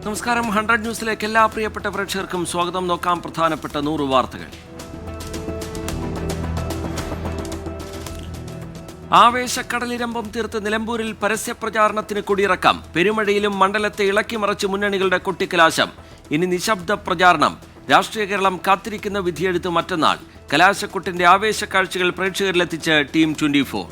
നമസ്കാരം. 100 ന്യൂസിലേക്ക് എല്ലാ പ്രിയപ്പെട്ട പ്രേക്ഷകർക്കും സ്വാഗതം. നോക്കാം പ്രധാനപ്പെട്ട 100 വാർത്തകൾ. ആവേശക്കടലിരമ്പം തീർത്ത് നിലമ്പൂരിൽ പരസ്യപ്രചാരണത്തിന് കൊടിയിറക്കാം. പെരുമഴയിലും മണ്ഡലത്തെ ഇളക്കിമറിച്ച് മുന്നണികളുടെ കൊട്ടിക്കലാശം. ഇനി നിശബ്ദ പ്രചാരണം. രാഷ്ട്രീയ കേരളം കാത്തിരിക്കുന്ന വിധിയെഴുത്ത് മറ്റന്നാൾ. കലാശക്കൊട്ടിന്റെ ആവേശക്കാഴ്ചകൾ പ്രേക്ഷകരിലെത്തിച്ച് ടീം 24.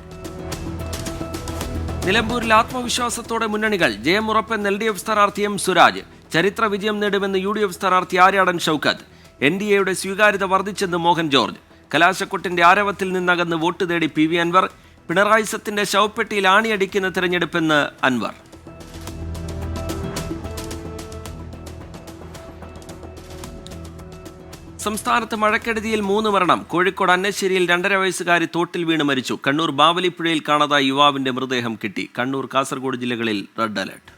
നിലമ്പൂരിൽ ആത്മവിശ്വാസത്തോടെ മുന്നണികൾ. ജയമുറപ്പെന്ന് LDF സ്ഥാനാർത്ഥി M. സുരാജ്. ചരിത്ര വിജയം നേടുമെന്ന് UDF സ്ഥാനാർത്ഥി ആര്യാടൻ ഷൗക്കത്ത്. NDAയുടെ സ്വീകാര്യത വർദ്ധിച്ചെന്ന് മോഹൻ ജോർജ്. കലാശക്കൊട്ടിന്റെ ആരവത്തിൽ നിന്നകന്ന് വോട്ട് തേടി PV അൻവർ. പിണറായി സത്തിന്റെ ശവപ്പെട്ടിയിൽ ആണിയടിക്കുന്ന തെരഞ്ഞെടുപ്പെന്ന് അൻവർ. സംസ്ഥാനത്ത് മഴക്കെടുതിയിൽ 3 മരണം. കോഴിക്കോട് അന്നശ്ശേരിയിൽ 2.5 വയസ്സുകാരി തോട്ടിൽ വീണ് മരിച്ചു. കണ്ണൂർ ബാവലിപ്പുഴയിൽ കാണാതായ യുവാവിന്റെ മൃതദേഹം കിട്ടി. കണ്ണൂർ, കാസർഗോഡ് ജില്ലകളിൽ റെഡ് അലർട്ട്.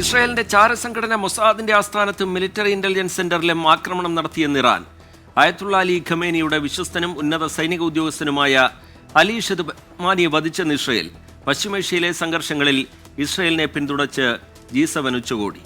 ഇസ്രായേലിന്റെ ചാരസംഘടന മൊസാദിന്റെ ആസ്ഥാനത്തും മിലിറ്ററി ഇന്റലിജൻസ് സെന്ററിലും ആക്രമണം നടത്തിയെന്ന് ഇറാൻ. അയത്തുള്ള അലി ഖമേനിയുടെ വിശ്വസ്തനും ഉന്നത സൈനിക ഉദ്യോഗസ്ഥനുമായ അലി ഷദ്മാനിയെ വധിച്ചെന്ന് ഇസ്രായേൽ. പശ്ചിമേഷ്യയിലെ സംഘർഷങ്ങളിൽ ഇസ്രായേലിനെ പിന്തുണച്ച് G7 ഉച്ചകോടി.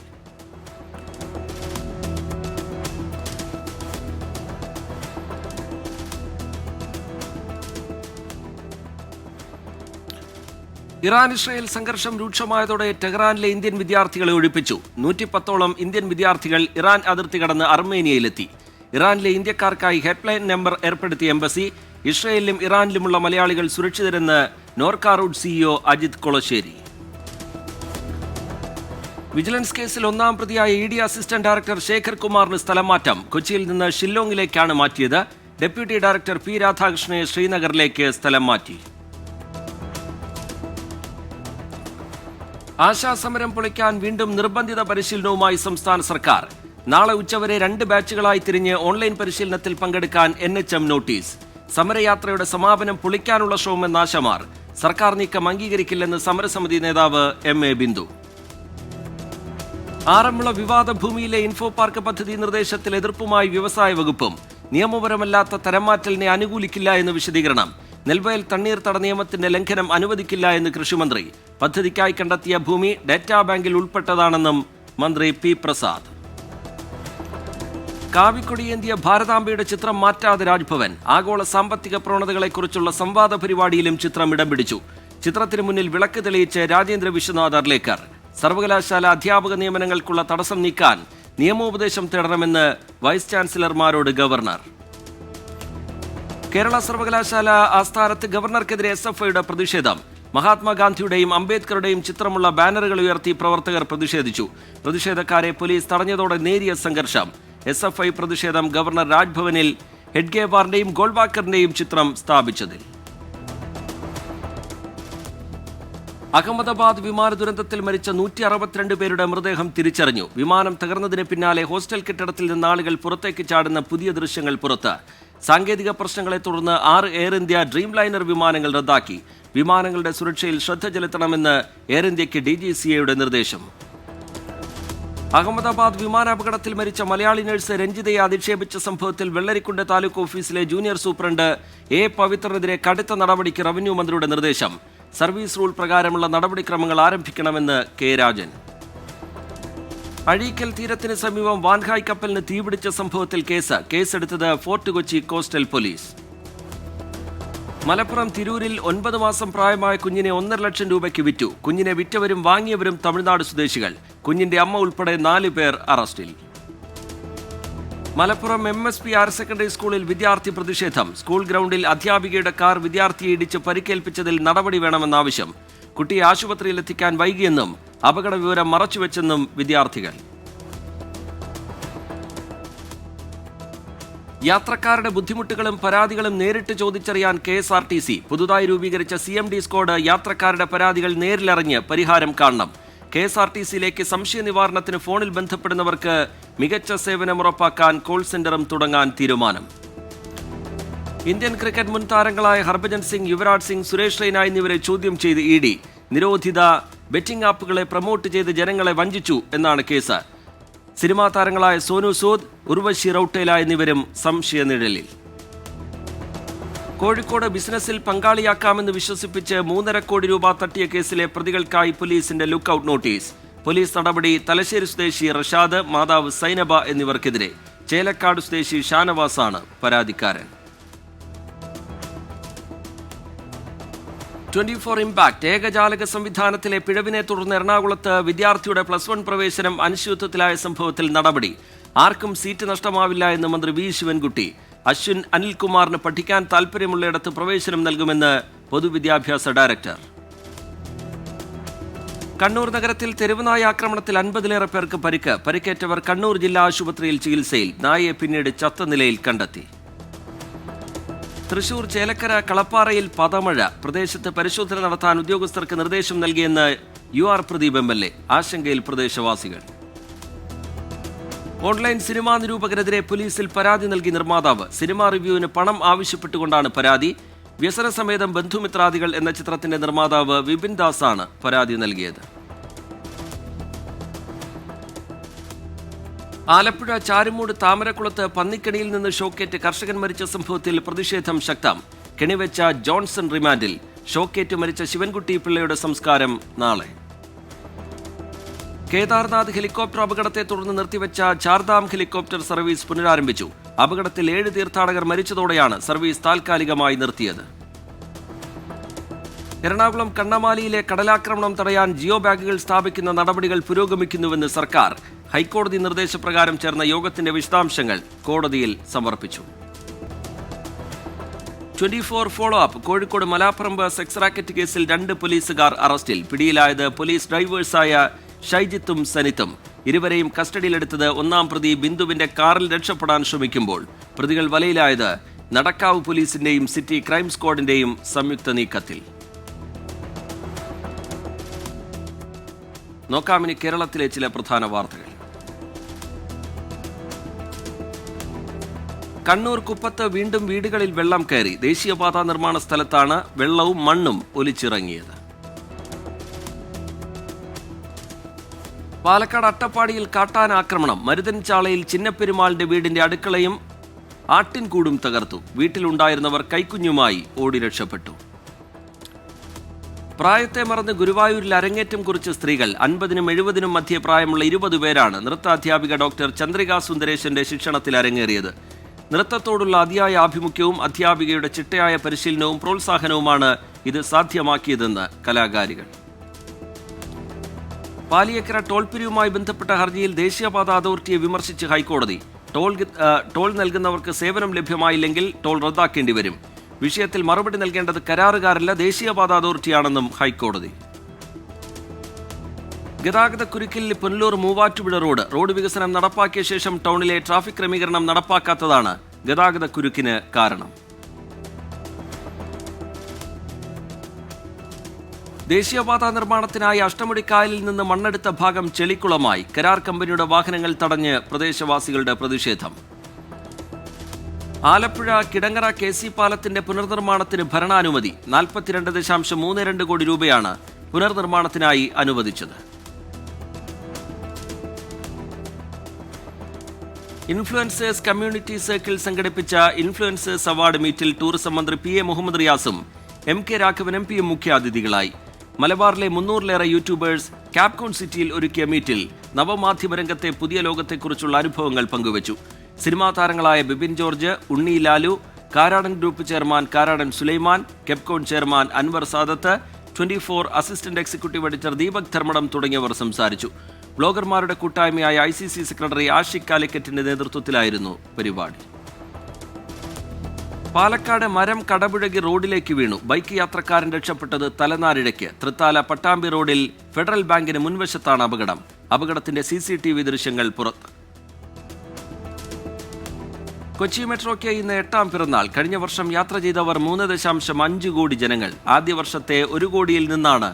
ഇറാൻ ഇസ്രായേൽ സംഘർഷം രൂക്ഷമായതോടെ ടെഹ്റാനിലെ ഇന്ത്യൻ വിദ്യാർത്ഥികളെ ഒഴിപ്പിച്ചു. 110ഓളം ഇന്ത്യൻ വിദ്യാർത്ഥികൾ ഇറാൻ അതിർത്തി കടന്ന് അർമേനിയയിലെത്തി. ഇറാനിലെ ഇന്ത്യക്കാർക്കായി ഹെൽപ്ലൈൻ നമ്പർ ഏർപ്പെടുത്തിയ എംബസി. ഇസ്രായേലിലും ഇറാനിലുമുള്ള മലയാളികൾ സുരക്ഷിതരെന്ന് Norka Roots CEO Ajith Kolassery. Vigilance കേസിൽ 1-ാം പ്രതിയായ ED അസിസ്റ്റന്റ് ഡയറക്ടർ ശേഖർ കുമാറിന് സ്ഥലം മാറ്റം. കൊച്ചിയിൽ നിന്ന് ഷില്ലോങ്ങിലേക്കാണ് മാറ്റിയത്. Deputy director P. രാധാകൃഷ്ണനെ ശ്രീനഗറിലേക്ക് സ്ഥലം മാറ്റി. ആശാസമരം പൊളിക്കാൻ വീണ്ടും നിർബന്ധിത പരിശീലനവുമായി സംസ്ഥാന സർക്കാർ. നാളെ ഉച്ചവരെ 2 ബാച്ചുകളായി തിരിഞ്ഞ് ഓൺലൈൻ പരിശീലനത്തിൽ പങ്കെടുക്കാൻ NHM നോട്ടീസ്. സമരയാത്രയുടെ സമാപനം പൊളിക്കാനുള്ള ശ്രമമെന്ന് ആശമാർ. സർക്കാർ നീക്കം അംഗീകരിക്കില്ലെന്ന് സമരസമിതി നേതാവ് MA ബിന്ദു. ആറന്മുള വിവാദ ഭൂമിയിലെ ഇൻഫോ പാർക്ക് പദ്ധതി നിർദ്ദേശത്തിൽ എതിർപ്പുമായി വ്യവസായ വകുപ്പും. നിയമപരമല്ലാത്ത തരംമാറ്റലിനെ അനുകൂലിക്കില്ല എന്ന് വിശദീകരണം. നെൽവയൽ തണ്ണീർത്തട നിയമത്തിന്റെ ലംഘനം അനുവദിക്കില്ല എന്ന് കൃഷിമന്ത്രി. പദ്ധതിക്കായി കണ്ടെത്തിയ ഭൂമി ഡേറ്റാ ബാങ്കിൽ ഉൾപ്പെട്ടതാണെന്നും മന്ത്രി P. പ്രസാദ്. കാവിക്കൊടിയേന്തിയ ഭാരതാംബയുടെ ചിത്രം മാറ്റാതെ രാജ്ഭവൻ. ആഗോള സാമ്പത്തിക പ്രവണതകളെക്കുറിച്ചുള്ള സംവാദ പരിപാടിയിലും ചിത്രം ഇടം പിടിച്ചു. ചിത്രത്തിന് മുന്നിൽ വിളക്ക് തെളിയിച്ച് രാജേന്ദ്ര വിശ്വനാഥ് അർലേക്കർ. സർവകലാശാല അധ്യാപക നിയമനങ്ങൾക്കുള്ള തടസ്സം നീക്കാൻ നിയമോപദേശം തേടണമെന്ന് വൈസ് ചാൻസലർമാരോട് ഗവർണർ. കേരള സർവകലാശാല ആസ്ഥാനത്ത് ഗവർണർക്കെതിരെ SFIയുടെ പ്രതിഷേധം. മഹാത്മാഗാന്ധിയുടെയും അംബേദ്കറുടെയും ചിത്രമുള്ള ബാനറുകൾ ഉയർത്തി പ്രവർത്തകർ പ്രതിഷേധിച്ചു. പ്രതിഷേധക്കാരെ പോലീസ് തടഞ്ഞതോടെ നേരിയ സംഘർഷം. SFI പ്രതിഷേധം ഗവർണർ രാജ്ഭവനിൽ ഹെഡ്ഗേവാറിന്റെയും ഗോൾവാക്കറിന്റെയും ചിത്രം സ്ഥാപിച്ചതിൽ. അഹമ്മദാബാദ് വിമാന ദുരന്തത്തിൽ മരിച്ച 162 പേരുടെ മൃതദേഹം തിരിച്ചറിഞ്ഞു. വിമാനം തകർന്നതിന് പിന്നാലെ ഹോസ്റ്റൽ കെട്ടിടത്തിൽ നിന്ന് ആളുകൾ പുറത്തേക്ക് ചാടുന്ന പുതിയ ദൃശ്യങ്ങൾ പുറത്ത്. സാങ്കേതിക പ്രശ്നങ്ങളെ തുടർന്ന് 6 എയർ ഇന്ത്യ ഡ്രീം ലൈനർ വിമാനങ്ങൾ റദ്ദാക്കി. വിമാനങ്ങളുടെ സുരക്ഷയിൽ ശ്രദ്ധ ചെലുത്തണമെന്ന് എയർ ഇന്ത്യയ്ക്ക് DGCAയുടെ നിർദ്ദേശം. അഹമ്മദാബാദ് വിമാനാപകടത്തിൽ മരിച്ച മലയാളി നഴ്സ് രഞ്ജിതയെ അധിക്ഷേപിച്ച സംഭവത്തിൽ വെള്ളരിക്കുണ്ട് താലൂക്ക് ഓഫീസിലെ ജൂനിയർ സൂപ്രണ്ട് A. പവിത്രനെതിരെ കടുത്ത നടപടിക്ക് റവന്യൂ മന്ത്രിയുടെ നിർദ്ദേശം. സർവീസ് റൂൾ പ്രകാരമുള്ള നടപടിക്രമങ്ങൾ ആരംഭിക്കണമെന്ന് K. രാജൻ. അഴീക്കൽ തീരത്തിന് സമീപം വാൻഹായ് കപ്പലിന് തീപിടിച്ച സംഭവത്തിൽ കേസെടുത്തത് fort Kochi coastal police. Malappuram തിരൂരിൽ 9 മാസം പ്രായമായ കുഞ്ഞിനെ 1.5 ലക്ഷം രൂപയ്ക്ക് വിറ്റു. കുഞ്ഞിനെ വിറ്റവരും വാങ്ങിയവരും തമിഴ്നാട് സ്വദേശികൾ. കുഞ്ഞിന്റെ അമ്മ ഉൾപ്പെടെ 4 പേർ അറസ്റ്റിൽ. മലപ്പുറം MSP ഹയർ സെക്കൻഡറി സ്കൂളിൽ വിദ്യാർത്ഥി പ്രതിഷേധം. സ്കൂൾ ഗ്രൗണ്ടിൽ അധ്യാപികയുടെ കാർ വിദ്യാർത്ഥിയെ ഇടിച്ച് പരിക്കേൽപ്പിച്ചതിൽ നടപടി വേണമെന്നാവശ്യം. കുട്ടിയെ ആശുപത്രിയിലെത്തിക്കാൻ വൈകിയെന്നും അപകട വിവരം മറച്ചുവെച്ചെന്നും വിദ്യാർത്ഥികൾ. യാത്രക്കാരുടെ ബുദ്ധിമുട്ടുകളും പരാതികളും നേരിട്ട് ചോദിച്ചറിയാൻ KSRTC. പുതുതായി രൂപീകരിച്ച CMD സ്ക്വാഡ് യാത്രക്കാരുടെ പരാതികൾ നേരിലറിഞ്ഞ് പരിഹാരം കാണണം. KSRTCയിലേക്ക് സംശയ നിവാരണത്തിന് ഫോണിൽ ബന്ധപ്പെടുന്നവർക്ക് മികച്ച സേവനം ഉറപ്പാക്കാൻ കോൾ സെന്ററും തുടങ്ങാൻ തീരുമാനം. ഇന്ത്യൻ ക്രിക്കറ്റ് മുൻ താരങ്ങളായ ഹർഭജൻ സിംഗ്, യുവരാജ് സിംഗ്, സുരേഷ് റെയ്ന എന്നിവരെ ചോദ്യം ചെയ്ത് ED. നിരോധിത ബെറ്റിംഗ് ആപ്പുകളെ പ്രൊമോട്ട് ചെയ്ത് ജനങ്ങളെ വഞ്ചിച്ചു എന്നാണ് കേസ്. സിനിമാ താരങ്ങളായ സോനു സൂദ്, ഉർവശി റൌട്ടേല എന്നിവരും സംശയനിഴലിൽ. കോഴിക്കോട് ബിസിനസ്സിൽ പങ്കാളിയാക്കാമെന്ന് വിശ്വസിപ്പിച്ച് 3.5 കോടി രൂപ തട്ടിയ കേസിലെ പ്രതികൾക്കായി പോലീസിന്റെ ലുക്കൌട്ട് നോട്ടീസ്. പോലീസ് നടപടി തലശ്ശേരി സ്വദേശി റഷാദ്, മാതാവ് സൈനബ എന്നിവർക്കെതിരെ. ചേലക്കാട് സ്വദേശി ഷാനവാസാണ് പരാതിക്കാരൻ. 24 ഇംപാക്ട് ഏകജാലക സംവിധാനത്തിലെ പിഴവിനെ തുടർന്ന് എറണാകുളത്ത് വിദ്യാർത്ഥിയുടെ +1 പ്രവേശനം അനിശ്ചിതത്വത്തിലായ സംഭവത്തിൽ നടപടി. ആർക്കും സീറ്റ് നഷ്ടമാവില്ല എന്ന് മന്ത്രി വി ശിവൻകുട്ടി. അശ്വിൻ അനിൽകുമാറിന് പഠിക്കാൻ താൽപ്പര്യമുള്ളയിടത്ത് പ്രവേശനം നൽകുമെന്ന് പൊതുവിദ്യാഭ്യാസ ഡയറക്ടർ. കണ്ണൂർ നഗരത്തിൽ തെരുവുനായ ആക്രമണത്തിൽ 50-ലേറെ പേർക്ക് പരിക്ക്. പരിക്കേറ്റവർ കണ്ണൂർ ജില്ലാ ആശുപത്രിയിൽ ചികിത്സയിൽ. നായയെ പിന്നീട് ചത്ത നിലയിൽ കണ്ടെത്തി. തൃശൂർ ചേലക്കര കളപ്പാറയിൽ പദമഴ. പ്രദേശത്ത് പരിശോധന നടത്താൻ ഉദ്യോഗസ്ഥർക്ക് നിർദ്ദേശം നൽകിയെന്ന് UR പ്രദീപ് MLA. ആശങ്കയിൽ പ്രദേശവാസികൾ. ഓൺലൈൻ സിനിമാ നിരൂപകരെതിരെ പോലീസിൽ പരാതി നൽകി നിർമ്മാതാവ്. സിനിമാ റിവ്യൂവിന് പണം ആവശ്യപ്പെട്ടുകൊണ്ടാണ് പരാതി. വ്യസനസമേതം ബന്ധുമിത്രാദികൾ എന്ന ചിത്രത്തിന്റെ നിർമ്മാതാവ് വിപിൻ ദാസാണ് പരാതി നൽകിയത്. ആലപ്പുഴ ചാരുമൂട് താമരക്കുളത്ത് പന്നിക്കണിയിൽ നിന്ന് ഷോക്കേറ്റ് കർഷകൻ മരിച്ച സംഭവത്തിൽ പ്രതിഷേധം ശക്തം. കെണിവെച്ച ജോൺസൺ റിമാൻഡിൽ. ഷോക്കേറ്റ് മരിച്ച ശിവൻകുട്ടി പിള്ളയുടെ സംസ്കാരം നാളെ. കേദാർനാഥ് ഹെലികോപ്റ്റർ അപകടത്തെ തുടർന്ന് നിർത്തിവെച്ച ചാർധാം ഹെലികോപ്റ്റർ സർവീസ് പുനരാരംഭിച്ചു. അപകടത്തിൽ 7 തീർത്ഥാടകർ മരിച്ചതോടെയാണ് സർവീസ് താൽക്കാലികമായി നിർത്തിയത്. എറണാകുളം കണ്ണമാലിയിലെ കടലാക്രമണം തടയാൻ ജിയോ ബാഗുകൾ സ്ഥാപിക്കുന്ന നടപടികൾ പുരോഗമിക്കുന്നുവെന്ന് സർക്കാർ. ഹൈക്കോടതി നിർദ്ദേശപ്രകാരം ചേർന്ന യോഗത്തിന്റെ വിശദാംശങ്ങൾ കോടതിയിൽ സമർപ്പിച്ചു. 24 follow up. Kozhikode Malaparamba sex racket കേസിൽ 2 പോലീസുകാർ അറസ്റ്റിൽ. പിടിയിലായത് പോലീസ് ഡ്രൈവേഴ്സായ ഷൈജിത്തും സനിത്തും. ഇരുവരെയും കസ്റ്റഡിയിലെടുത്തത് 1-ാം പ്രതി ബിന്ദുവിന്റെ കാറിൽ രക്ഷപ്പെടാൻ ശ്രമിക്കുമ്പോൾ. പ്രതികൾ വലയിലായത് നടക്കാവ് പോലീസിന്റെയും സിറ്റി ക്രൈം സ്ക്വാഡിന്റെയും സംയുക്ത നീക്കത്തിൽ. നോക്കാമിനി കേരളത്തിലെ ചില പ്രധാന വാർത്തകൾ. കണ്ണൂർ കുപ്പത്ത് വീണ്ടും വീടുകളിൽ വെള്ളം കയറി. ദേശീയപാതാ നിർമ്മാണ സ്ഥലത്താണ് വെള്ളവും മണ്ണും ഒലിച്ചിറങ്ങിയത്. പാലക്കാട് അട്ടപ്പാടിയിൽ കാട്ടാനാക്രമണം. മരുതൻചാളയിൽ ചിന്നപ്പെരുമാളിന്റെ വീടിന്റെ അടുക്കളയും ആട്ടിൻകൂടും തകർത്തു. വീട്ടിലുണ്ടായിരുന്നവർ കൈക്കുഞ്ഞുമായി ഓടി രക്ഷപ്പെട്ടു. പ്രായത്തെ മറന്ന് ഗുരുവായൂരിൽ അരങ്ങേറ്റം കുറിച്ച സ്ത്രീകൾ. 50-നും 70-നും മധ്യേ പ്രായമുള്ള 20 പേരാണ് നൃത്താധ്യാപിക ഡോക്ടർ ചന്ദ്രിക സുന്ദരേശന്റെ ശിക്ഷണത്തിൽ അരങ്ങേറിയത്. നൃത്തത്തോടുള്ള അതിയായ ആഭിമുഖ്യവും അധ്യാപികയുടെ ചിട്ടയായ പരിശീലനവും പ്രോത്സാഹനവുമാണ് ഇത് സാധ്യമാക്കിയതെന്ന് കലാകാരികൾ. പാലിയേക്കര ടോൾ പിരിവുമായി ബന്ധപ്പെട്ട ഹർജിയിൽ ദേശീയപാത അതോറിറ്റിയെ വിമർശിച്ച് ഹൈക്കോടതി. ടോൾ നൽകുന്നവർക്ക് സേവനം ലഭ്യമായില്ലെങ്കിൽ ടോൾ റദ്ദാക്കേണ്ടി വരും. വിഷയത്തിൽ മറുപടി നൽകേണ്ടത് കരാറുകാരല്ല, ദേശീയപാത അതോറിറ്റിയാണെന്നും ഹൈക്കോടതി. ഗതാഗതക്കുരുക്കിൽ പുനലൂർ മൂവാറ്റുപുഴ റോഡ് വികസനം നടപ്പാക്കിയ ശേഷം ടൗണിലെ ട്രാഫിക് ക്രമീകരണം നടപ്പാക്കാത്തതാണ് ഗതാഗതക്കുരുക്കിന് കാരണം. ദേശീയപാത നിർമ്മാണത്തിനായി അഷ്ടമുടിക്കായലിൽ നിന്ന് മണ്ണെടുത്ത ഭാഗം ചെളിക്കുളമായി. കരാർ കമ്പനിയുടെ വാഹനങ്ങൾ തടഞ്ഞ് പ്രദേശവാസികളുടെ പ്രതിഷേധം. ആലപ്പുഴ കിടങ്ങറ KC പാലത്തിന്റെ പുനർനിർമ്മാണത്തിന് ഭരണാനുമതി. 42.32 കോടി രൂപയാണ് പുനർനിർമ്മാണത്തിനായി അനുവദിച്ചത്. ഇൻഫ്ലുവൻസേഴ്സ് കമ്മ്യൂണിറ്റി സർക്കിൾ സംഘടിപ്പിച്ച ഇൻഫ്ലുവൻസേഴ്സ് അവാർഡ് മീറ്റിൽ ടൂറിസം മന്ത്രി PA മുഹമ്മദ് റിയാസും MK രാഘവൻ MPയും മുഖ്യാതിഥികളായി. മലബാറിലെ 300-ലേറെ യൂട്യൂബേഴ്സ് ക്യാപ്കോൺ സിറ്റിയിൽ ഒരുക്കിയ മീറ്റിൽ നവമാധ്യമരംഗത്തെ പുതിയ ലോകത്തെക്കുറിച്ചുള്ള അനുഭവങ്ങൾ പങ്കുവച്ചു. സിനിമാ താരങ്ങളായ Bibin George, Unni Lalu, Karadan group chairman Karadan Sulaiman, Kepcon chairman Anwar Sadath, 24 assistant executive editor Deepak Dharmadam തുടങ്ങിയവർ സംസാരിച്ചു. ബ്ലോഗർമാരുടെ കൂട്ടായ്മയായ ICC സെക്രട്ടറി ആഷിഖ് കാലിക്കറ്റിന്റെ നേതൃത്വത്തിലായിരുന്നു പരിപാടി. പാലക്കാട് മരം കടപുഴകി റോഡിലേക്ക് വീണു. ബൈക്ക് യാത്രക്കാരൻ രക്ഷപ്പെട്ടത് തലനാരിഴയ്ക്ക്. തൃത്താല പട്ടാമ്പി റോഡിൽ ഫെഡറൽ ബാങ്കിന് മുൻവശത്താണ് അപകടം. അപകടത്തിന്റെ CCTV ദൃശ്യങ്ങൾ പുറത്ത്. കൊച്ചി മെട്രോയ്ക്ക് ഇന്ന് 8-ാം പിറന്നാൾ. കഴിഞ്ഞ വർഷം യാത്ര ചെയ്തവർ 3.5 കോടി ജനങ്ങൾ. ആദ്യ വർഷത്തെ 1 കോടിയിൽ നിന്നാണ്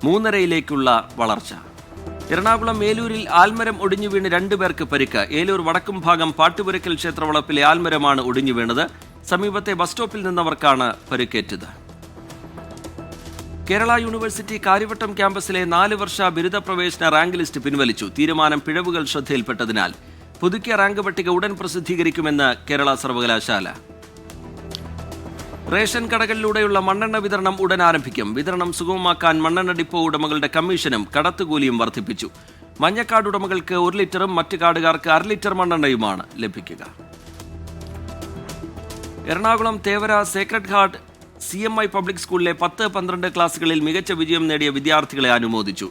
3.5-ലേക്കുള്ള വളർച്ച. എറണാകുളം ഏലൂരിൽ ആൽമരം ഒടിഞ്ഞു വീണ് 2 പേർക്ക് പരിക്ക്. ഏലൂർ വടക്കും ഭാഗം പാട്ടുപുരക്കൽ ക്ഷേത്രവളപ്പിലെ ആൽമരമാണ് ഒടിഞ്ഞു വീണത്. സമീപത്തെ ബസ് സ്റ്റോപ്പിൽ നിന്നവർക്കാണ് പരിക്കേറ്റത്. കേരള യൂണിവേഴ്സിറ്റി കാര്യവട്ടം ക്യാമ്പസിലെ 4 വർഷ ബിരുദ പ്രവേശന റാങ്ക് ലിസ്റ്റ് പിൻവലിച്ചു. തീരുമാനം പിഴവുകൾ ശ്രദ്ധയിൽപ്പെട്ടതിനാൽ പുതുക്കിയ റാങ്ക് പട്ടിക ഉടൻ പ്രസിദ്ധീകരിക്കുമെന്ന് കേരള സർവകലാശാല. റേഷൻ കടകളിലൂടെയുള്ള മണ്ണെണ്ണ വിതരണം ഉടൻ ആരംഭിക്കും. വിതരണം സുഗമമാക്കാൻ മണ്ണെണ്ണ ഡിപ്പോ ഉടമകളുടെ കമ്മീഷനും കടത്തുകൂലിയും വർദ്ധിപ്പിച്ചു. മഞ്ഞക്കാർഡ് ഉടമകൾക്ക് 1 ലിറ്ററും മറ്റ് കാർഡുകാർക്ക് 1/2 ലിറ്റർ മണ്ണെണ്ണയുമാണ് ലഭിക്കുക. Ernakulam Thevara Sacred heart CMI public സ്കൂളിലെ 10-12 ക്ലാസുകളിൽ മികച്ച വിജയം നേടിയ വിദ്യാർത്ഥികളെ അനുമോദിച്ചു.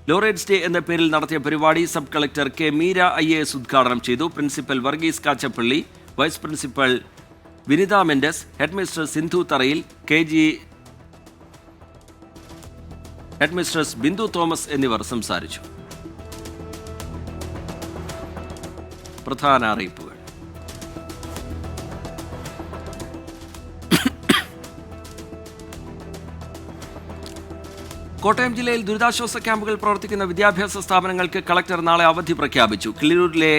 ലോറേറ്റ്സ് ഡേ എന്ന പേരിൽ നടത്തിയ പരിപാടി sub collector K Meera IAS ഉദ്ഘാടനം ചെയ്തു. Principal Varghese Kachappilly, vice principal Vinitha Mendez, headmistress Sindhu Tharayil, KG headmistress Bindu Thomas എന്നിവർ സംസാരിച്ചു. പ്രധാന അറിയിപ്പുകൾ. കോട്ടയം ജില്ലയിൽ ദുരിതാശ്വാസ ക്യാമ്പുകൾ പ്രവർത്തിക്കുന്ന വിദ്യാഭ്യാസ സ്ഥാപനങ്ങൾക്ക് കളക്ടർ നാളെ അവധി പ്രഖ്യാപിച്ചു. കിളിരൂരിലെ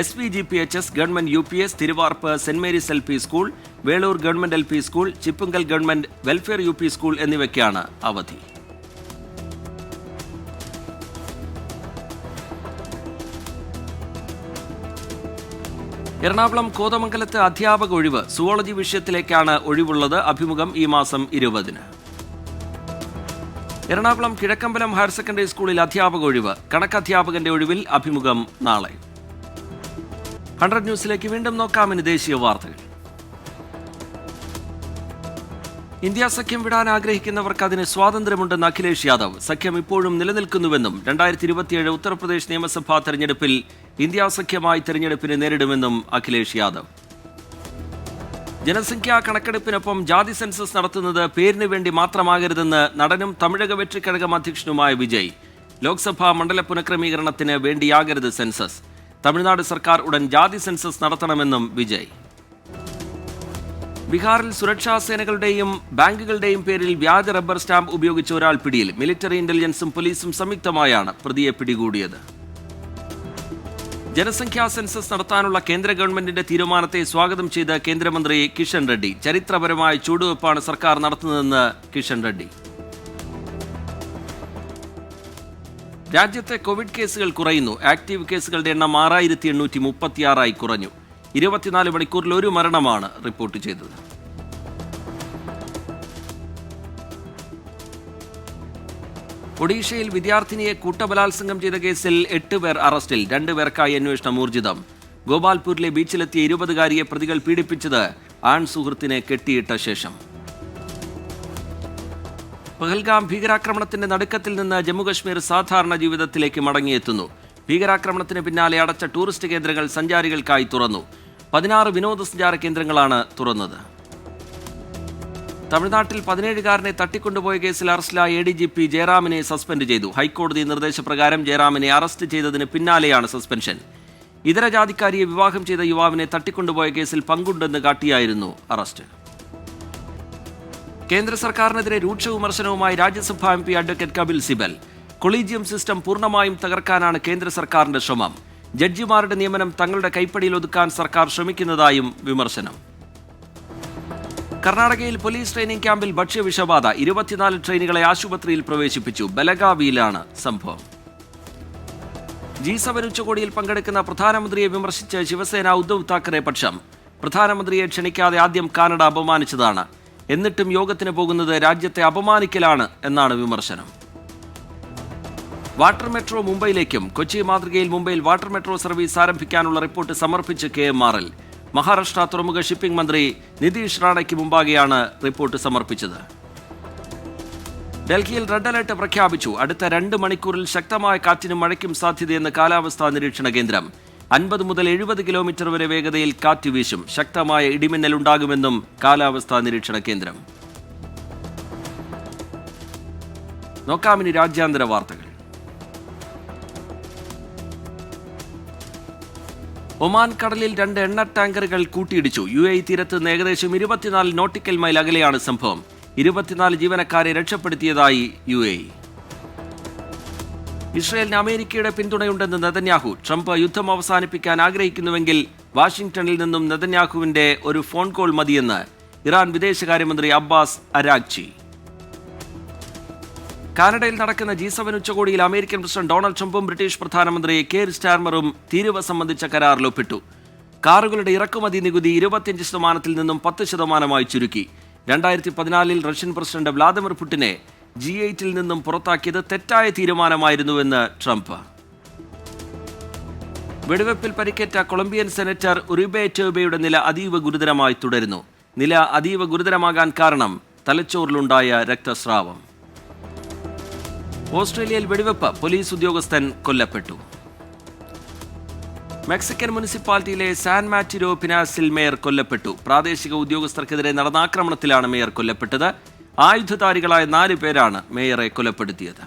SVGPHS government UPS, Thiruvarppu Saint Mary's LP school, Velur government LP school, Chippunkal government welfare UP school എന്നിവയ്ക്കാണ് അവധി. എറണാകുളം കോതമംഗലത്ത് അധ്യാപക ഒഴിവ്. സുവോളജി വിഷയത്തിലേക്കാണ് ഒഴിവുള്ളത്. അഭിമുഖം ഈ മാസം 20-ന്. എറണാകുളം കിഴക്കമ്പലം ഹയർ സെക്കൻഡറി സ്കൂളിൽ അധ്യാപക ഒഴിവ്. കണക്കധ്യാപകന്റെ ഒഴിവിൽ അഭിമുഖം നാളെ. 100 ന്യൂസിലേക്ക് വീണ്ടും നോക്കാമിന് ദേശീയ വാർത്തകൾ. ഇന്ത്യ സഖ്യം വിടാൻ ആഗ്രഹിക്കുന്നവർക്ക് അതിന് സ്വാതന്ത്ര്യമുണ്ടെന്ന് അഖിലേഷ് യാദവ്. സഖ്യം ഇപ്പോഴും നിലനിൽക്കുന്നുവെന്നും 2027 ഉത്തർപ്രദേശ് നിയമസഭാ തെരഞ്ഞെടുപ്പിൽ ഇന്ത്യ സഖ്യമായി തെരഞ്ഞെടുപ്പിനെ നേരിടുമെന്നും അഖിലേഷ് യാദവ്. ജനസംഖ്യാ കണക്കെടുപ്പിനൊപ്പം ജാതി സെൻസസ് നടത്തുന്നത് പേരിന് വേണ്ടി മാത്രമാകരുതെന്ന് നടനും തമിഴക വെற்றிക്കഴകം അധ്യക്ഷനുമായ വിജയ്. ലോക്സഭാ മണ്ഡല പുനഃക്രമീകരണത്തിന് വേണ്ടിയാകരുത് സെൻസസ്. തമിഴ്നാട് സർക്കാർ ഉടൻ ജാതി സെൻസസ് നടത്തണമെന്നും വിജയ്. ബീഹാറിൽ സുരക്ഷാ സേനകളുടെയും ബാങ്കുകളുടെയും പേരിൽ വ്യാജ റബ്ബർ സ്റ്റാമ്പ് ഉപയോഗിച്ച ഒരാൾ പിടിയിൽ. മിലിറ്ററി ഇന്റലിജൻസും പോലീസും സംയുക്തമായാണ് പ്രതിയെ പിടികൂടിയത്. ജനസംഖ്യാ സെൻസസ് നടത്താനുള്ള കേന്ദ്ര ഗവൺമെന്റിന്റെ തീരുമാനത്തെ സ്വാഗതം ചെയ്ത കേന്ദ്രമന്ത്രി കിഷൻ റെഡ്ഡി. ചരിത്രപരമായ ചുവടുവെപ്പാണ് സർക്കാർ നടത്തുന്നതെന്ന് കിഷൻ റെഡ്ഡി. രാജ്യത്തെ കോവിഡ് കേസുകൾ കുറയുന്നു. ആക്റ്റീവ് കേസുകളുടെ എണ്ണം 6836 കുറഞ്ഞു. 24 മണിക്കൂറിൽ 1 മരണമാണ് റിപ്പോർട്ട് ചെയ്തത്. ഒഡീഷയിൽ വിദ്യാർത്ഥിനിയെ കൂട്ടബലാത്സംഗം ചെയ്ത കേസിൽ 8 പേർ അറസ്റ്റിൽ. 2 പേർക്കായി അന്വേഷണം ഊർജിതം. ഗോപാൽപൂരിലെ ബീച്ചിലെത്തിയ 20-കാരിയെ പ്രതികൾ പീഡിപ്പിച്ചത് ആൺ സുഹൃത്തിനെ കെട്ടിയിട്ട ശേഷം. പഹൽഗാം ഭീകരാക്രമണത്തിന്റെ നടുക്കത്തിൽ നിന്ന് ജമ്മുകശ്മീർ സാധാരണ ജീവിതത്തിലേക്ക് മടങ്ങിയെത്തുന്നു. ഭീകരാക്രമണത്തിന് പിന്നാലെ അടച്ച ടൂറിസ്റ്റ് കേന്ദ്രങ്ങൾ സഞ്ചാരികൾക്കായി തുറന്നു. 16 വിനോദസഞ്ചാര കേന്ദ്രങ്ങളാണ് തുറന്നത്. തമിഴ്നാട്ടിൽ 17-കാരനെ തട്ടിക്കൊണ്ടുപോയ കേസിൽ അറസ്റ്റിലായ ADGP ജയറാമിനെ സസ്പെൻഡ് ചെയ്തു. ഹൈക്കോടതി നിർദ്ദേശപ്രകാരം ജയറാമിനെ അറസ്റ്റ് ചെയ്തതിന് പിന്നാലെയാണ് സസ്പെൻഷൻ. ഇതര ജാതിക്കാരിയെ വിവാഹം ചെയ്ത യുവാവിനെ തട്ടിക്കൊണ്ടുപോയ കേസിൽ പങ്കുണ്ടെന്ന് കാട്ടിയായിരുന്നു അറസ്റ്റ്. കേന്ദ്ര സർക്കാരിനെതിരെ രൂക്ഷ വിമർശനവുമായി രാജ്യസഭാ MP advocate Kapil Sibal. Collegium system പൂർണ്ണമായും തകർക്കാനാണ് കേന്ദ്ര സർക്കാരിന്റെ ശ്രമം. ജഡ്ജിമാരുടെ നിയമനം തങ്ങളുടെ കൈപ്പടിയിൽ ഒതുക്കാൻ സർക്കാർ ശ്രമിക്കുന്നതായും വിമർശനം. കർണാടകയിൽ പോലീസ് ട്രെയിനിംഗ് ക്യാമ്പിൽ ഭക്ഷ്യവിഷബാധ. 24 ട്രെയിനുകളെ ആശുപത്രിയിൽ പ്രവേശിപ്പിച്ചു. ബലഗാവിയിലാണ് സംഭവം. G7 ഉച്ചകോടിയിൽ പങ്കെടുക്കുന്ന പ്രധാനമന്ത്രിയെ വിമർശിച്ച് ശിവസേന ഉദ്ധവ് താക്കറെ പക്ഷം. പ്രധാനമന്ത്രിയെ ക്ഷണിക്കാതെ ആദ്യം കാനഡ അപമാനിച്ചതാണ്. എന്നിട്ടും യോഗത്തിന് പോകുന്നത് രാജ്യത്തെ അപമാനിക്കലാണ് എന്നാണ് വിമർശനം. Water metro മുംബൈയിലേക്കും. കൊച്ചി മാതൃകയിൽ മുംബൈയിൽ വാട്ടർ മെട്രോ സർവീസ് ആരംഭിക്കാനുള്ള റിപ്പോർട്ട് സമർപ്പിച്ച് KMRL. മഹാരാഷ്ട്ര തുറമുഖ ഷിപ്പിംഗ് മന്ത്രി നിതീഷ് റാണയ്ക്ക് മുമ്പാകെയാണ് റിപ്പോർട്ട് സമർപ്പിച്ചത്. ഡൽഹിയിൽ റെഡ് അലർട്ട് പ്രഖ്യാപിച്ചു. അടുത്ത 2 മണിക്കൂറിൽ ശക്തമായ കാറ്റിനും മഴയ്ക്കും സാധ്യതയെന്ന് കാലാവസ്ഥാ നിരീക്ഷണ കേന്ദ്രം. 50 മുതൽ 70 കിലോമീറ്റർ വരെ വേഗതയിൽ കാറ്റ് വീശും. ശക്തമായ ഇടിമിന്നൽ ഉണ്ടാകുമെന്നും കാലാവസ്ഥാ നിരീക്ഷണ കേന്ദ്രം. നോക്കാമിനി രാജ്യാന്തര വാർത്തകൾ. ഒമാൻ കടലിൽ 2 എണ്ണ ടാങ്കറുകൾ കൂട്ടിയിടിച്ചു. UAE തീരത്ത് നിന്ന് ഏകദേശം 24 നോട്ടിക്കൽ മൈൽ അകലെയാണ് സംഭവം. 24 ജീവനക്കാരെ രക്ഷപ്പെടുത്തിയതായി UAE. ഇസ്രായേലിന് അമേരിക്കയുടെ പിന്തുണയുണ്ടെന്ന് നെതന്യാഹു. ട്രംപ് യുദ്ധം അവസാനിപ്പിക്കാൻ ആഗ്രഹിക്കുന്നുവെങ്കിൽ വാഷിംഗ്ടണിൽ നിന്നും നെതന്യാഹുവിന്റെ ഒരു ഫോൺ കോൾ മതിയെന്ന് ഇറാൻ വിദേശകാര്യമന്ത്രി അബ്ബാസ് അരാഗ്ചി. കാനഡയിൽ നടക്കുന്ന G7 ഉച്ചകോടിയിൽ അമേരിക്കൻ പ്രസിഡന്റ് ഡൊണാൾഡ് ട്രംപും ബ്രിട്ടീഷ് പ്രധാനമന്ത്രി കെയർ സ്റ്റാർമറും തീരുവ സംബന്ധിച്ച കരാറിൽ ഒപ്പിട്ടു. കാറുകളുടെ ഇറക്കുമതി നികുതി 25% നിന്നും 10% ചുരുക്കി. 2014 റഷ്യൻ പ്രസിഡന്റ് വ്ളാദിമിർ പുടിനെ G8 നിന്നും പുറത്താക്കിയത് തെറ്റായ തീരുമാനമായിരുന്നുവെന്ന് ട്രംപ്. വെടിവെപ്പിൽ പരിക്കേറ്റ കൊളംബിയൻ സെനറ്റർ ഉറിബെ ടോബയുടെ നില അതീവ ഗുരുതരമായി തുടരുന്നു. നില അതീവ ഗുരുതരമാകാൻ കാരണം തലച്ചോറിലുണ്ടായ രക്തസ്രാവം. ഓസ്ട്രേലിയയിൽ വെടിവെപ്പ്, പോലീസ് ഉദ്യോഗസ്ഥൻ കൊല്ലപ്പെട്ടു. മെക്സിക്കൻ മുനിസിപ്പാലിറ്റിയിലെ സാൻ മാറ്റിരോ പിനാസിൽ മേയർ കൊല്ലപ്പെട്ടു. പ്രാദേശിക ഉദ്യോഗസ്ഥർക്കെതിരെ നടന്ന ആക്രമണത്തിലാണ് മേയർ കൊല്ലപ്പെട്ടത്. ആയുധധാരികളായ 4 പേരാണ് മേയറെ കൊലപ്പെടുത്തിയത്.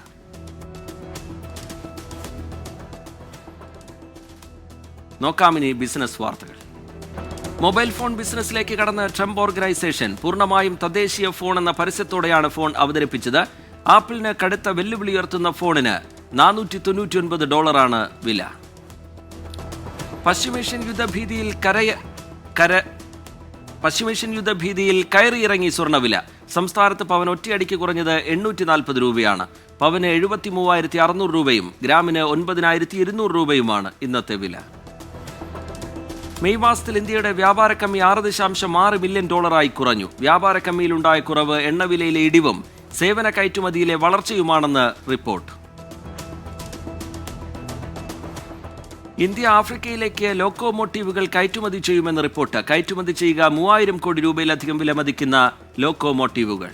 നോക്കാമിനി ബിസിനസ് വാർത്തകൾ. മൊബൈൽ ഫോൺ ബിസിനസ്സിലേക്ക് കടന്ന ട്രംപ് ഓർഗനൈസേഷൻ പൂർണ്ണമായും തദ്ദേശീയ ഫോൺ എന്ന പരസ്യത്തോടെയാണ് ഫോൺ അവതരിപ്പിച്ചത്. ആപ്പിളിന് കടുത്ത വെല്ലുവിളി ഉയർത്തുന്ന ഫോണിന് $499 വില. പശ്ചിമേഷ്യൻ യുദ്ധഭീതിയിൽ കയറിയിറങ്ങി സ്വർണ്ണവില. സംസ്ഥാനത്ത് പവൻ ഒറ്റയടിക്ക് കുറഞ്ഞത് 840 രൂപയാണ്. പവന് 73,600 രൂപയും ഗ്രാമിന് 9,200 രൂപയുമാണ് ഇന്നത്തെ വില. മെയ് മാസത്തിൽ ഇന്ത്യയുടെ വ്യാപാര കമ്മി $6.6 ബില്യൺ കുറഞ്ഞു. വ്യാപാര കമ്മിയിലുണ്ടായ കുറവ് എണ്ണവിലയിലെ ഇടിവും സേവന കയറ്റുമതിയിലെ വളർച്ചയുമാണെന്ന് റിപ്പോർട്ട്. ഇന്ത്യ ആഫ്രിക്കയിലേക്ക് ലോക്കോമോട്ടീവുകൾ കയറ്റുമതി ചെയ്യുമെന്ന് റിപ്പോർട്ട്. കയറ്റുമതി ചെയ്യുക 3,000 കോടി രൂപയിലധികം വിലമതിക്കുന്ന ലോക്കോമോട്ടീവുകൾ.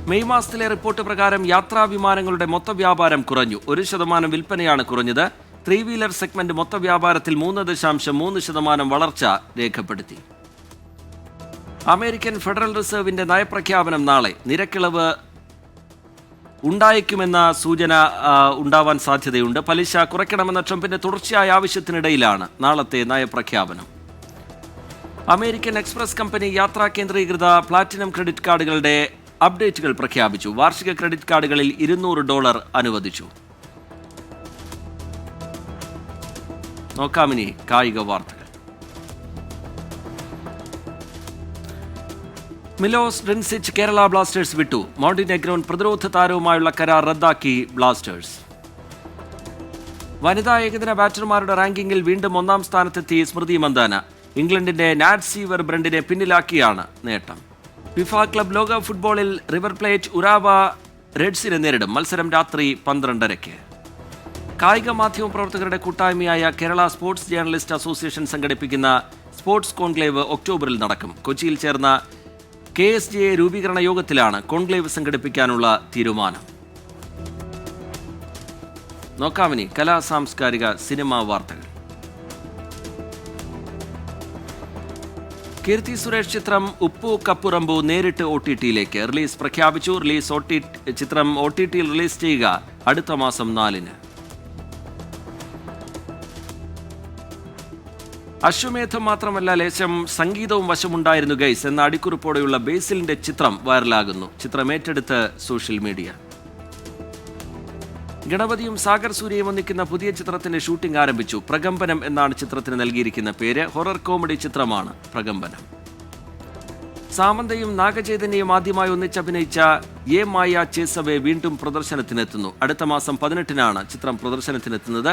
മെയ് മാസത്തിലെ റിപ്പോർട്ട് പ്രകാരം യാത്രാ വിമാനങ്ങളുടെ മൊത്ത വ്യാപാരം കുറഞ്ഞു. 1% വിൽപ്പനയാണ് കുറഞ്ഞത്. 3 വീലർ സെഗ്മെന്റ് മൊത്ത വ്യാപാരത്തിൽ 3.3% വളർച്ച രേഖപ്പെടുത്തി. അമേരിക്കൻ ഫെഡറൽ റിസർവിന്റെ നയപ്രഖ്യാപനം നാളെ. നിരക്കിളവ് ഉണ്ടായേക്കുമെന്ന സൂചന ഉണ്ടാവാൻ സാധ്യതയുണ്ട്. പലിശ കുറയ്ക്കണമെന്ന ട്രംപിന്റെ തുടർച്ചയായ ആവശ്യത്തിനിടയിലാണ് നാളത്തെ നയപ്രഖ്യാപനം. അമേരിക്കൻ എക്സ്പ്രസ് കമ്പനി യാത്രാ കേന്ദ്രീകൃത പ്ലാറ്റിനം ക്രെഡിറ്റ് കാർഡുകളുടെ അപ്ഡേറ്റുകൾ പ്രഖ്യാപിച്ചു. വാർഷിക ക്രെഡിറ്റ് കാർഡുകളിൽ $200 അനുവദിച്ചു. നോക്കാമിനി കായിക വാർത്തകൾ. മിലോസ് ഡ്രിൻസിച്ച് കേരള ബ്ലാസ്റ്റേഴ്സ് വിട്ടു. മോണ്ടിനെഗ്രോൺ പ്രതിരോധ താരവുമായുള്ള കരാർ റദ്ദാക്കി ബ്ലാസ്റ്റേഴ്സ്. വനിതാ ഏകദിന ബാറ്റർമാരുടെ റാങ്കിങ്ങിൽ വീണ്ടും 1ാം സ്ഥാനത്തെത്തി സ്മൃതി മന്ദാന. ഇംഗ്ലണ്ടിന്റെ നാറ്റ് സീവർ ബ്രണ്ടിനെ പിന്നിലാക്കിയാണ് നേട്ടം. ഫിഫ ക്ലബ് ലോക ഫുട്ബോളിൽ റിവർ പ്ലേറ്റ് ഉറാവ റെഡ്സിനെ നേരിടും. മത്സരം രാത്രി 12:30. കായിക മാധ്യമ പ്രവർത്തകരുടെ കൂട്ടായ്മയായ കേരള സ്പോർട്സ് ജേർണലിസ്റ്റ് അസോസിയേഷൻ സംഘടിപ്പിക്കുന്ന സ്പോർട്സ് കോൺക്ലേവ് ഒക്ടോബറിൽ നടക്കും. കൊച്ചിയിൽ ചേർന്ന KSJA രൂപീകരണ യോഗത്തിലാണ് കോൺക്ലേവ് സംഘടിപ്പിക്കാനുള്ള തീരുമാനം. നോക്കാമിനി കലാ സാംസ്കാരിക സിനിമാ വാർത്തകൾ. കീർത്തി സുരേഷ് ചിത്രം ഉപ്പു കപ്പുറമ്പു നേരിട്ട് OTTയിലേക്ക് റിലീസ് പ്രഖ്യാപിച്ചു. ചിത്രം OTTയിൽ റിലീസ് ചെയ്യുക അടുത്ത മാസം 4-ന്. അശ്വമേധം മാത്രമല്ല ലേശം സംഗീതവും വശമുണ്ടായിരുന്നു ഗൈസ് എന്ന അടിക്കുറിപ്പോടെയുള്ള ബേസിലിന്റെ ചിത്രം വൈറലാകുന്നു. ചിത്രം ഏറ്റെടുത്ത് സോഷ്യൽ മീഡിയ. ഗണപതിയും സാഗർ സൂര്യയും ഒന്നിക്കുന്ന പുതിയ ചിത്രത്തിന്റെ ഷൂട്ടിംഗ് ആരംഭിച്ചു. പ്രകമ്പനം എന്നാണ് ചിത്രത്തിന് നൽകിയിരിക്കുന്ന പേര്. ഹൊറർ കോമഡി ചിത്രമാണ് പ്രകമ്പനം. സാമന്തയും നാഗചൈതന്യയും ആദ്യമായി ഒന്നിച്ചഭിനയിച്ച യേ മായ ചേസവെ വീണ്ടും പ്രദർശനത്തിനെത്തുന്നു. അടുത്ത മാസം 18-നാണ് ചിത്രം പ്രദർശനത്തിനെത്തുന്നത്.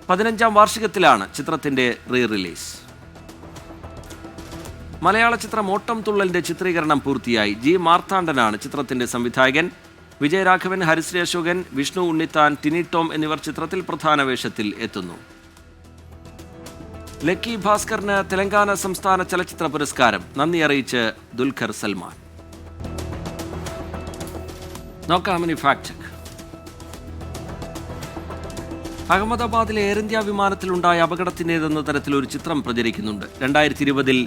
15ാം വാർഷികത്തിലാണ് ചിത്രത്തിന്റെ റീ റിലീസ്. മലയാള ചിത്രം ഓട്ടം തുള്ളലിന്റെ ചിത്രീകരണം പൂർത്തിയായി. G. മാർത്താണ്ഡനാണ് ചിത്രത്തിന്റെ സംവിധായകൻ. വിജയരാഘവൻ, ഹരിശ്രീ അശോകൻ, വിഷ്ണു ഉണ്ണിത്താൻ, ടിനി ടോം എന്നിവർ ചിത്രത്തിൽ പ്രധാന വേഷത്തിൽ എത്തുന്നു. ലക്കി ഭാസ്കറിന് തെലങ്കാന സംസ്ഥാന ചലച്ചിത്ര പുരസ്കാരം. നന്ദി അറിയിച്ച് ദുൽഖർ സൽമാൻ. നോക്കാമിനി ഫാക്ട് ചെക്ക്. അഹമ്മദാബാദിലെ എയർ ഇന്ത്യ വിമാനത്തിലുണ്ടായ അപകടത്തിൻ്റെതെന്ന തരത്തിൽ ഒരു ചിത്രം പ്രചരിക്കുന്നുണ്ട്. 2020-ൽ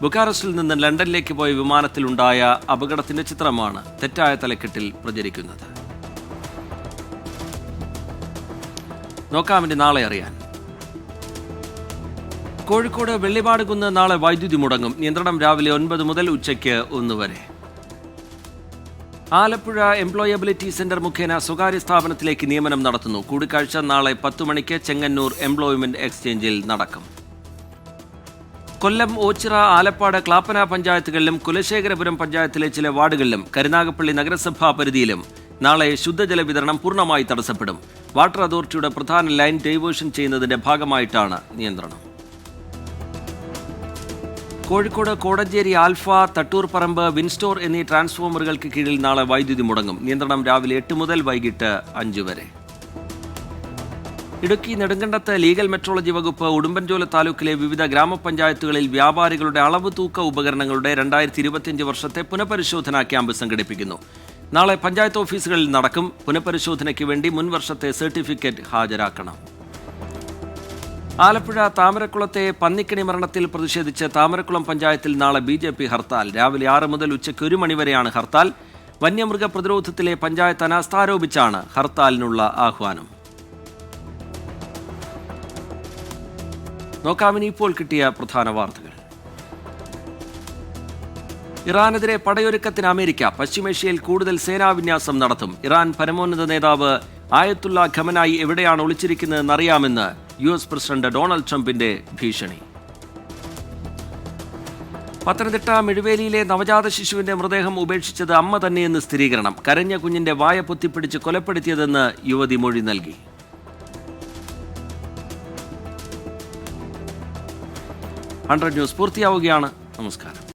ബുക്കാറസ്റ്റിൽ നിന്ന് ലണ്ടനിലേക്ക് പോയ വിമാനത്തിലുണ്ടായ അപകടത്തിന്റെ ചിത്രമാണ് തെറ്റായ തലക്കെട്ടിൽ പ്രചരിക്കുന്നത്. നോക്കാമിന്റെ നാളെ അറിയാൻ. കോഴിക്കോട് വെള്ളിമാട് കുന്ന് നാളെ വൈദ്യുതി മുടങ്ങും. നിയന്ത്രണം രാവിലെ 9 മുതൽ ഉച്ചയ്ക്ക് 1 വരെ. ആലപ്പുഴ എംപ്ലോയബിലിറ്റി സെന്റർ മുഖേന സ്വകാര്യ സ്ഥാപനത്തിലേക്ക് നിയമനം നടത്തുന്നു. കൂടിക്കാഴ്ച നാളെ 10 മണിക്ക് ചെങ്ങന്നൂർ എംപ്ലോയ്മെന്റ് എക്സ്ചേഞ്ചിൽ നടക്കും. കൊല്ലം, ഓച്ചിറ, ആലപ്പാട്, ക്ലാപ്പന പഞ്ചായത്തുകളിലും കുലശേഖരപുരം പഞ്ചായത്തിലെ ചില വാർഡുകളിലും കരുനാഗപ്പള്ളി നഗരസഭാ പരിധിയിലും നാളെ ശുദ്ധജല വിതരണം പൂർണ്ണമായി തടസ്സപ്പെടും. വാട്ടർ അതോറിറ്റിയുടെ പ്രധാന ലൈൻ ഡൈവേർഷൻ ചെയ്യുന്നതിന്റെ ഭാഗമായിട്ടാണ് നിയന്ത്രണം. കോഴിക്കോട് കോടഞ്ചേരി ആൽഫ, തട്ടൂർപറമ്പ്, വിൻസ്റ്റോർ എന്നീ ട്രാൻസ്ഫോമറുകൾക്ക് കീഴിൽ നാളെ വൈദ്യുതി മുടങ്ങും. നിയന്ത്രണം രാവിലെ 8 മുതൽ വൈകിട്ട് 5 വരെ. ഇടുക്കി നെടുങ്കണ്ടത്ത് ലീഗൽ മെട്രോളജി വകുപ്പ് ഉടുമ്പൻചോല താലൂക്കിലെ വിവിധ ഗ്രാമപഞ്ചായത്തുകളിൽ വ്യാപാരികളുടെ അളവ് തൂക്ക ഉപകരണങ്ങളുടെ 2025 വർഷത്തെ പുനഃപരിശോധനാ ക്യാമ്പ് സംഘടിപ്പിക്കുന്നു. നാളെ പഞ്ചായത്ത് ഓഫീസുകളിൽ നടക്കും. പുനഃപരിശോധനയ്ക്ക് വേണ്ടി മുൻ വർഷത്തെ സർട്ടിഫിക്കറ്റ് ഹാജരാക്കണം. ആലപ്പുഴ താമരക്കുളത്തെ പന്നിക്കണി മരണത്തിൽ പ്രതിഷേധിച്ച് താമരക്കുളം പഞ്ചായത്തിൽ നാളെ BJP ഹർത്താൽ. രാവിലെ 6 മുതൽ ഉച്ചയ്ക്ക് 1 മണിവരെയാണ് ഹർത്താൽ. വന്യമൃഗ പ്രതിരോധത്തിലെ പഞ്ചായത്ത് അനാസ്ഥ ആരോപിച്ചാണ് ഹർത്താലിനുള്ള ആഹ്വാനം. നോക്കാമിനി ഇപ്പോൾ കിട്ടിയ പ്രധാന വാർത്തകൾ. ഇറാനെതിരെ പടയൊരുക്കത്തിന് അമേരിക്ക. പശ്ചിമേഷ്യയിൽ കൂടുതൽ സേനാവിന്യാസം നടത്തും. ഇറാൻ പരമോന്നത നേതാവ് ആയത്തുള്ള ഖമനായി എവിടെയാണ് ഒളിച്ചിരിക്കുന്നതെന്നറിയാമെന്ന് US പ്രസിഡന്റ് ഡൊണാൾഡ് ട്രംപിന്റെ ഭീഷണി. പത്തനംതിട്ട മിഴുവേലിയിലെ നവജാത ശിശുവിന്റെ മൃതദേഹം ഉപേക്ഷിച്ചത് അമ്മ തന്നെയെന്ന് സ്ഥിരീകരണം. കരഞ്ഞ കുഞ്ഞിന്റെ വായ പൊത്തിപ്പിടിച്ച് കൊലപ്പെടുത്തിയതെന്ന് യുവതി മൊഴി നൽകി. 100 ന്യൂസ് പൂർത്തിയാവുകയാണ്. നമസ്കാരം.